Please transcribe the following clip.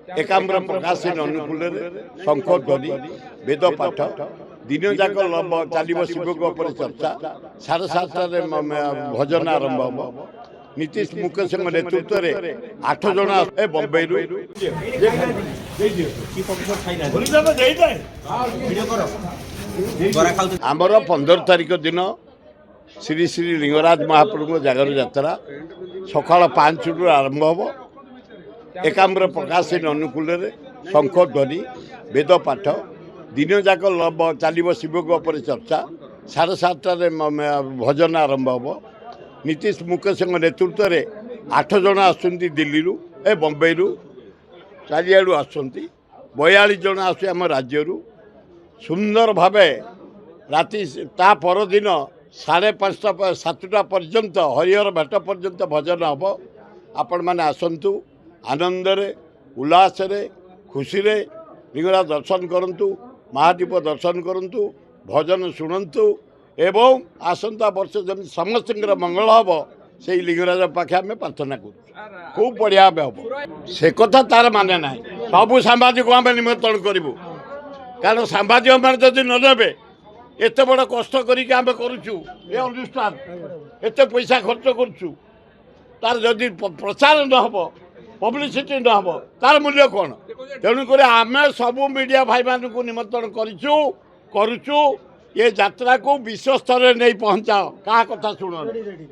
एकाम्र प्रकाशन अनुकूल शंख ध्वनि वेद पाठ दिन जाक चलो शिव चर्चा 7:30 भजन आरंभ हम नीतीश मुकेश नेतृत्व में 8 जन बम्बई आमर 15 तारिख दिन श्री श्री लिंगराज महाप्रभु जागर यात्रा सकाल 5 रु आरंभ हम एकाम्र प्रकाशन अनुकूल शंख ध्वनि वेद पाठ दिन जाक चलो शिव चर्चा 7:30 भजन आरंभ हम नीतीश मुकेश नेतृत्व में 8 जन आसुँच दिल्ली बम्बई चारिआडू आसुँच 42 जन आम राज्य सुंदर भावे राति ता परदिन 5:30 7टा पर्यंत हरिहर भेट पर्यंत भजन हम आपण मैंने आसतु आनंद उल्लास खुशी लिंगराज दर्शन करंतु महादीप दर्शन करंतु भजन शुणु एवं आसंता वर्ष जमी समस्त मंगल हम से लिंगराज पाखे आम प्रार्थना कर खूब बढ़िया हम से कथा तार माने ना सबू सांबादिक आम निमंत्रण करूँ कारण सांबादिक मैंने जदि नने एत बड़ कष्ट करके करुचु अनुष्ठान एत पैसा खर्च करुचु तार जदि प्रचार न हम पब्लिसिटी न हम तार मूल्य कौन तेणुक आम सबू मीडिया भाई मान को निमंत्रण करुचु ये यात्रा को विश्व स्तर नहीं पहुँचाओ क्या कथा शुण।